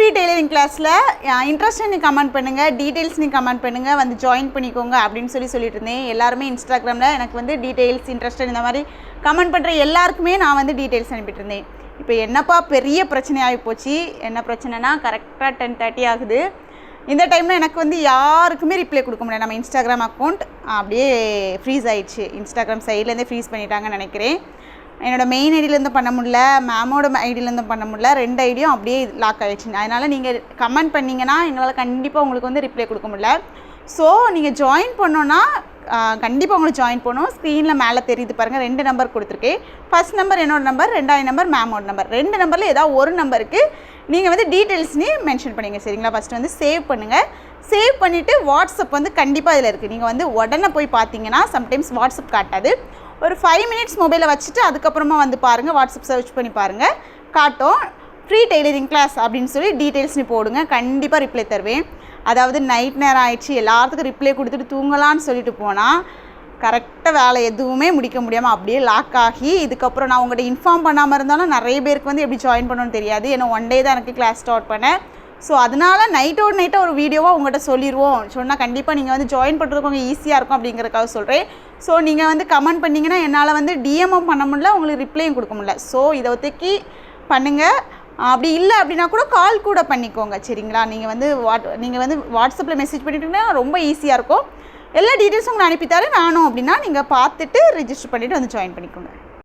Free tailoring கிளாஸில் interest நீ comment பண்ணுங்கள், டீட்டெயில்ஸ் நீ கமெண்ட் பண்ணுங்கள், வந்து ஜாயின் பண்ணிக்கோங்க அப்படின்னு சொல்லிட்டு இருந்தேன். எல்லாருமே இன்ஸ்டாகிராமில் எனக்கு வந்து டீட்டெயில்ஸ் இன்ட்ரெஸ்ட் இந்த மாதிரி கமெண்ட் பண்ணுற எல்லாருக்குமே நான் வந்து டீட்டெயில்ஸ் அனுப்பிட்டு இருந்தேன். இப்போ என்னப்பா பெரிய பிரச்சனையாகி போச்சு. என்ன பிரச்சனைனா கரெக்டாக 10:30 ஆகுது. இந்த டைமில் எனக்கு வந்து யாருக்குமே ரிப்ளை கொடுக்க முடியல. நம்ம இன்ஸ்டாகிராம் அக்கௌண்ட் அப்படியே ஃப்ரீஸ் ஆகிடுச்சு. இன்ஸ்டாகிராம் சைட்லேருந்தே ஃப்ரீஸ் பண்ணிட்டாங்கன்னு நினைக்கிறேன். என்னோடய மெயின் ஐடியிலேருந்து பண்ண முடியல, மேமோட ஐடியிலேருந்து பண்ண முடியல, 2 ஐடியும் அப்படியே லாக் ஆகிடுச்சு. அதனால் நீங்கள் கமெண்ட் பண்ணிங்கன்னா எங்களால் கண்டிப்பாக உங்களுக்கு வந்து ரிப்ளை கொடுக்க முடியல. ஸோ நீங்கள் ஜாயின் பண்ணோன்னா கண்டிப்பாக உங்களுக்கு ஜாயின் பண்ணணும். ஸ்க்ரீனில் மேலே தெரியுது பாருங்கள், 2 நம்பர் கொடுத்துருக்கேன். ஃபர்ஸ்ட் நம்பர் என்னோடய நம்பர், 2வது நம்பர் மேமோட நம்பர். 2 நம்பரில் ஏதாவது ஒரு நம்பருக்கு நீங்கள் வந்து டீட்டெயில்ஸ்னு மென்ஷன் பண்ணிங்க, சரிங்களா? ஃபஸ்ட்டு வந்து சேவ் பண்ணுங்கள். சேவ் பண்ணிவிட்டு வாட்ஸ்அப் வந்து கண்டிப்பாக இதில் இருக்குது. நீங்கள் வந்து உடனே போய் பார்த்தீங்கன்னா சம்டைம்ஸ் வாட்ஸ்அப் காட்டாது. ஒரு 5 மினிட்ஸ் மொபைலை வச்சுட்டு அதுக்கப்புறமா வந்து பாருங்கள், வாட்ஸ்அப் சர்ச் பண்ணி பாருங்கள், காட்டும். ஃப்ரீ டெய்லரிங் கிளாஸ் அப்படின்னு சொல்லி டீட்டெயில்ஸ் நீ போடுங்க, கண்டிப்பாக ரிப்ளை தருவேன். அதாவது நைட் நேரம் ஆகிடுச்சு, எல்லாத்துக்கும் ரிப்ளை கொடுத்துட்டு தூங்கலான்னு சொல்லிட்டு போனால் கரெக்டாக வேலை எதுவுமே முடிக்க முடியாமல் அப்படியே லாக் ஆகி, இதுக்கப்புறம் நான் உங்கள்கிட்ட இன்ஃபார்ம் பண்ணாமல் இருந்தாலும் நிறைய பேருக்கு வந்து எப்படி ஜாயின் பண்ணணும்னு தெரியாது. ஏன்னா 1 டே தான் எனக்கு கிளாஸ் ஸ்டார்ட் பண்ணேன். ஸோ அதனால் நைட்டாக ஒரு வீடியோவாக உங்கள்கிட்ட சொல்லிடுவோம். சொன்னால் கண்டிப்பாக நீங்கள் வந்து ஜாயின் பண்ணுறதுக்கு கொஞ்சம் ஈஸியாக இருக்கும் அப்படிங்கிறதுக்காக சொல்கிறேன். ஸோ நீங்கள் வந்து கமெண்ட் பண்ணிங்கன்னா என்னால் வந்து டிஎம்மும் பண்ண முடியல, உங்களுக்கு ரிப்ளையும் கொடுக்க முடியல. ஸோ இதை ஒத்துக்கி பண்ணுங்கள். அப்படி இல்லை அப்படின்னா கூட கால் கூட பண்ணிக்கோங்க, சரிங்களா? நீங்கள் வந்து வாட்ஸ்அப்பில் மெசேஜ் பண்ணிட்டீங்கன்னா ரொம்ப ஈஸியாக இருக்கும். எல்லா டீட்டெயில்ஸும் உங்களுக்கு அனுப்பித்தாரு. வேணும் அப்படின்னா நீங்கள் பார்த்துட்டு ரிஜிஸ்டர் பண்ணிவிட்டு வந்து ஜாயின் பண்ணிக்கோங்க.